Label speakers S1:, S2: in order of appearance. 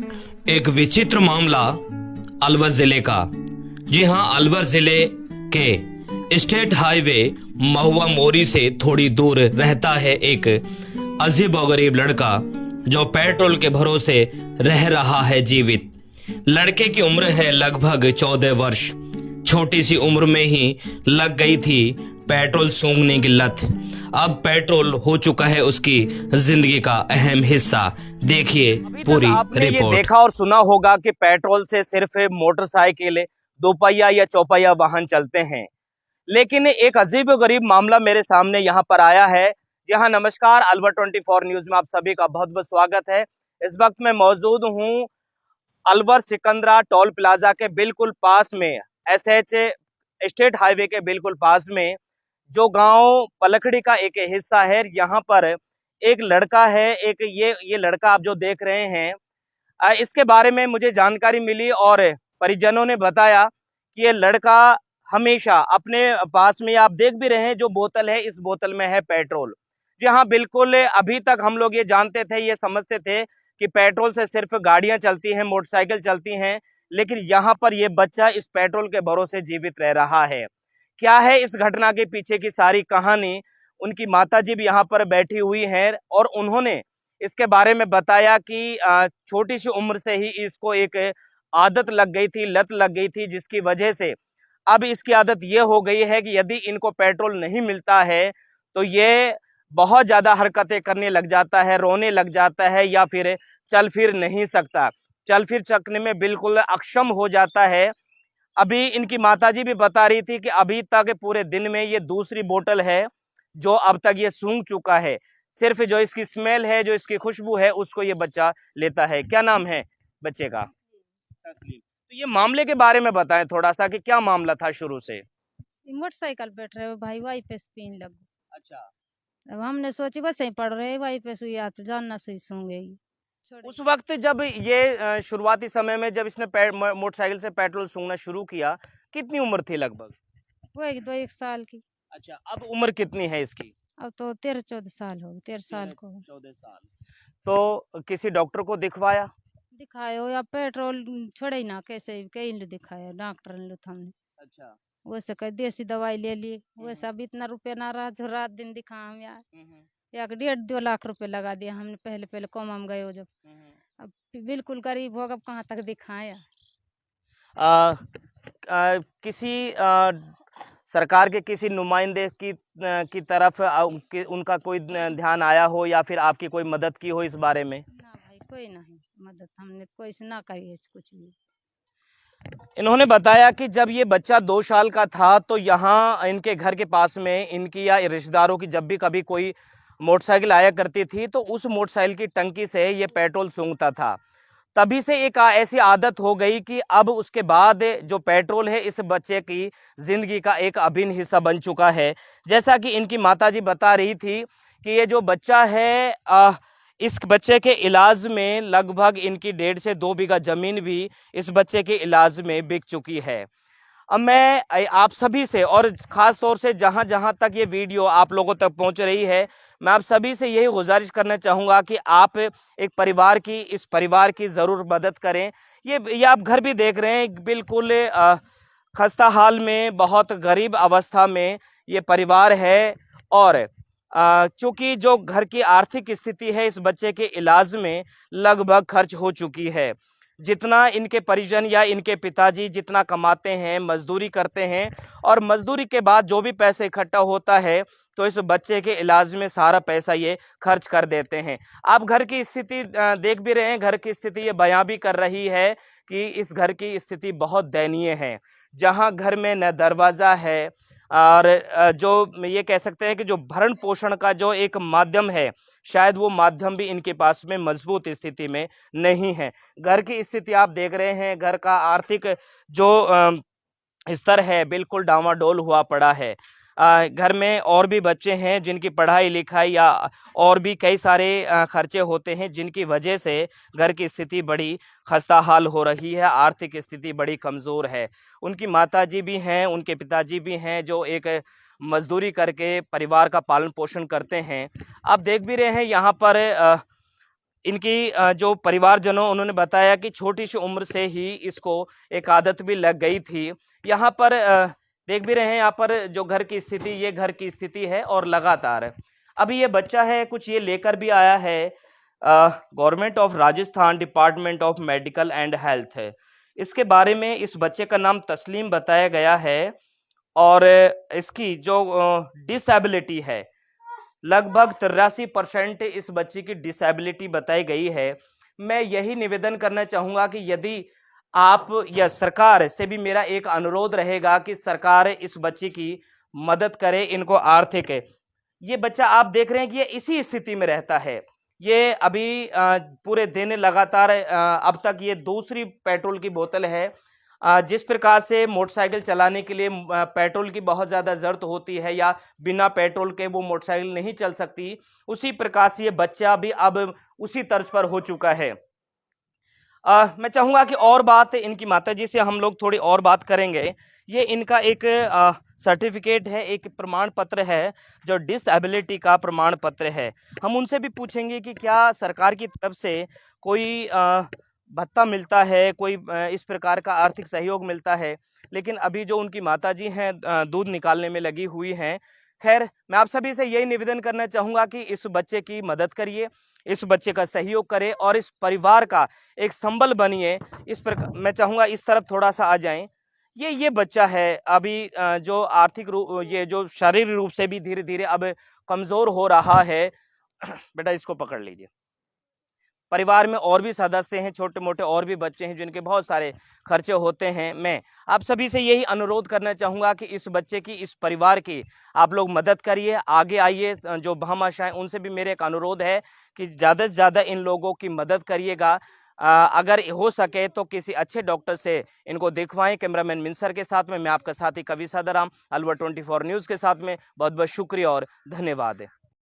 S1: एक विचित्र मामला अलवर जिले का। जी हां, अलवर जिले के स्टेट हाईवे महुआ मोरी से थोड़ी दूर रहता है एक अजीब और गरीब लड़का जो पेट्रोल के भरोसे रह रहा है जीवित। लड़के की उम्र है लगभग 14 वर्ष। छोटी सी उम्र में ही लग गई थी पेट्रोल सूंघने की लत। अब पेट्रोल हो चुका है उसकी जिंदगी का अहम हिस्सा। देखिए पूरी
S2: आपने ये
S1: रिपोर्ट।
S2: देखा और सुना होगा कि पेट्रोल से सिर्फ मोटरसाइकिल, दोपहिया या चौपहिया वाहन चलते हैं, लेकिन एक अजीब गरीब मामला मेरे सामने यहाँ पर आया है। यहाँ नमस्कार, अलवर 24 न्यूज में आप सभी का बहुत बहुत स्वागत है। इस वक्त मैं मौजूद हूँ अलवर सिकंदरा टोल प्लाजा के बिल्कुल पास में, एसएच स्टेट हाईवे के बिल्कुल पास में, जो गांव पलखड़ी का एक हिस्सा है। यहाँ पर एक लड़का है, एक ये लड़का आप जो देख रहे हैं, इसके बारे में मुझे जानकारी मिली और परिजनों ने बताया कि ये लड़का हमेशा अपने पास में, आप देख भी रहे हैं जो बोतल है, इस बोतल में है पेट्रोल। जी हाँ, बिल्कुल। अभी तक हम लोग ये जानते थे, ये समझते थे कि पेट्रोल से सिर्फ गाड़ियां चलती हैं, मोटरसाइकिल चलती हैं, लेकिन यहाँ पर ये बच्चा इस पेट्रोल के भरोसे जीवित रह रहा है। क्या है इस घटना के पीछे की सारी कहानी, उनकी माताजी भी यहाँ पर बैठी हुई हैं और उन्होंने इसके बारे में बताया कि छोटी सी उम्र से ही इसको एक आदत लग गई थी, लत लग गई थी, जिसकी वजह से अब इसकी आदत ये हो गई है कि यदि इनको पेट्रोल नहीं मिलता है तो ये बहुत ज्यादा हरकतें करने लग जाता है, रोने लग जाता है, या फिर चल फिर नहीं सकता, चल फिर सकने में बिल्कुल अक्षम हो जाता है। अभी इनकी माताजी भी बता रही थी कि अभी तक पूरे दिन में ये दूसरी बोतल है जो अब तक ये सूंघ चुका है। सिर्फ जो इसकी स्मेल है, जो इसकी खुशबू है, उसको ये बच्चा लेता है। क्या नाम है बच्चे का? तस्लीम। तो ये मामले के बारे में बताएं थोड़ा सा कि क्या मामला था शुरू से।
S3: मोटरसाइकिल बैठ रहे हो भाई, वहीं पे स्पिन लग।
S2: अच्छा,
S3: अब हमने सोची बस यहीं पड़ रहे, वहीं पे सुई हाथ जानना सुई सूंघेगी।
S2: उस वक्त जब ये शुरुआती समय में जब इसने मोटरसाइकिल से पेट्रोल सूंघना शुरू किया, कितनी उम्र थी लगभग?
S3: वो एक साल की।
S2: अच्छा, अब उम्र कितनी है इसकी?
S3: अब तो 13-14 साल हो गए, 13 साल को।
S2: 14 साल। तो किसी डॉक्टर को दिखवाया?
S3: दिखायो या पेट्रोल छोड़े ही ना, कैसे कहीं लो दिखाया डॉक्टर ने, हमने
S2: अच्छा।
S3: वैसे कह देसी दवाई ले ली, वैसे अब इतना रुपया ना रहा जो रात दिन दिखा हम यार। 1.5-2 लाख रुपए लगा दिया हमने, पहले पहले कम हम गए हो जब। अब बिल्कुल गरीब होगा, अब कहाँ तक दिखाया।
S2: किसी सरकार के किसी नुमाइंदे की तरफ उनका कोई ध्यान आया हो या फिर आपकी कोई मदद की हो इस बारे में?
S3: ना भाई, कोई नहीं मदद हमने कोई से ना करी है कुछ भी।
S2: इन्होंने बताया कि जब ये बच्चा 2 साल का था तो यहाँ इनके घर के पास में इनकी या रिश्तेदारों की जब भी कभी कोई मोटरसाइकिल आया करती थी तो उस मोटरसाइकिल की टंकी से ये पेट्रोल सूंघता था। तभी से एक ऐसी आदत हो गई कि अब उसके बाद जो पेट्रोल है इस बच्चे की जिंदगी का एक अभिन्न हिस्सा बन चुका है। जैसा कि इनकी माताजी बता रही थी कि ये जो बच्चा है, इस बच्चे के इलाज में लगभग इनकी 1.5 से 2 बीघा जमीन भी इस बच्चे के इलाज में बिक चुकी है। अब मैं आप सभी से और ख़ास तौर से जहाँ जहाँ तक ये वीडियो आप लोगों तक पहुँच रही है, मैं आप सभी से यही गुजारिश करना चाहूँगा कि आप एक परिवार की, इस परिवार की ज़रूर मदद करें। ये आप घर भी देख रहे हैं, बिल्कुल खस्ता हाल में, बहुत गरीब अवस्था में ये परिवार है और चूँकि जो घर की आर्थिक स्थिति है इस बच्चे के इलाज में लगभग खर्च हो चुकी है। जितना इनके परिजन या इनके पिताजी जितना कमाते हैं, मजदूरी करते हैं और मजदूरी के बाद जो भी पैसे इकट्ठा होता है तो इस बच्चे के इलाज में सारा पैसा ये खर्च कर देते हैं। आप घर की स्थिति देख भी रहे हैं, घर की स्थिति ये बयां भी कर रही है कि इस घर की स्थिति बहुत दयनीय है, जहां घर में न दरवाज़ा है और जो ये कह सकते हैं कि जो भरण पोषण का जो एक माध्यम है, शायद वो माध्यम भी इनके पास में मजबूत स्थिति में नहीं है। घर की स्थिति आप देख रहे हैं, घर का आर्थिक जो स्तर है बिल्कुल डामाडोल हुआ पड़ा है। घर में और भी बच्चे हैं जिनकी पढ़ाई लिखाई या और भी कई सारे खर्चे होते हैं, जिनकी वजह से घर की स्थिति बड़ी खस्ता हाल हो रही है, आर्थिक स्थिति बड़ी कमज़ोर है। उनकी माताजी भी हैं, उनके पिताजी भी हैं जो एक मजदूरी करके परिवार का पालन पोषण करते हैं। आप देख भी रहे हैं यहाँ पर इनकी जो परिवारजनों उन्होंने बताया कि छोटी सी उम्र से ही इसको एक आदत भी लग गई थी। यहाँ पर देख भी रहे हैं, यहाँ पर जो घर की स्थिति, ये घर की स्थिति है और लगातार अभी ये बच्चा है कुछ ये लेकर भी आया है government of Rajasthan department of medical and health है। इसके बारे में इस बच्चे का नाम तस्लीम बताया गया है और इसकी जो डिसेबिलिटी है लगभग 83% इस बच्चे की डिसेबिलिटी बताई गई है। मैं यही निवेदन करना चाहूंगा कि यदि आप या सरकार से भी मेरा एक अनुरोध रहेगा कि सरकार इस बच्चे की मदद करे, इनको आर्थिक। ये बच्चा आप देख रहे हैं कि ये इसी स्थिति में रहता है। ये अभी पूरे दिन लगातार अब तक ये दूसरी पेट्रोल की बोतल है। जिस प्रकार से मोटरसाइकिल चलाने के लिए पेट्रोल की बहुत ज़्यादा ज़रूरत होती है या बिना पेट्रोल के वो मोटरसाइकिल नहीं चल सकती, उसी प्रकार से ये बच्चा भी अब उसी तर्ज पर हो चुका है। मैं चाहूँगा कि और बात इनकी माताजी से हम लोग थोड़ी और बात करेंगे। ये इनका एक सर्टिफिकेट है, एक प्रमाण पत्र है जो डिसेबिलिटी का प्रमाण पत्र है। हम उनसे भी पूछेंगे कि क्या सरकार की तरफ से कोई भत्ता मिलता है, कोई इस प्रकार का आर्थिक सहयोग मिलता है। लेकिन अभी जो उनकी माताजी हैं दूध निकालने में लगी हुई हैं। खैर, मैं आप सभी से यही निवेदन करना चाहूँगा कि इस बच्चे की मदद करिए, इस बच्चे का सहयोग करें और इस परिवार का एक संबल बनिए। इस प्रकार मैं चाहूँगा इस तरफ थोड़ा सा आ जाएं। ये बच्चा है अभी जो आर्थिक रूप, ये जो शारीरिक रूप से भी धीरे धीरे अब कमज़ोर हो रहा है। बेटा इसको पकड़ लीजिए। परिवार में और भी सदस्य हैं, छोटे मोटे और भी बच्चे हैं जिनके बहुत सारे खर्चे होते हैं। मैं आप सभी से यही अनुरोध करना चाहूँगा कि इस बच्चे की, इस परिवार की आप लोग मदद करिए, आगे आइए। जो भामाशाह उनसे भी मेरे एक अनुरोध है कि ज़्यादा से ज़्यादा इन लोगों की मदद करिएगा। अगर हो सके तो किसी अच्छे डॉक्टर से इनको दिखवाएं। कैमरामैन मिनसर के साथ में मैं आपका साथी कवि सदाराम, अलवर 24 न्यूज़ के साथ में बहुत बहुत शुक्रिया और धन्यवाद।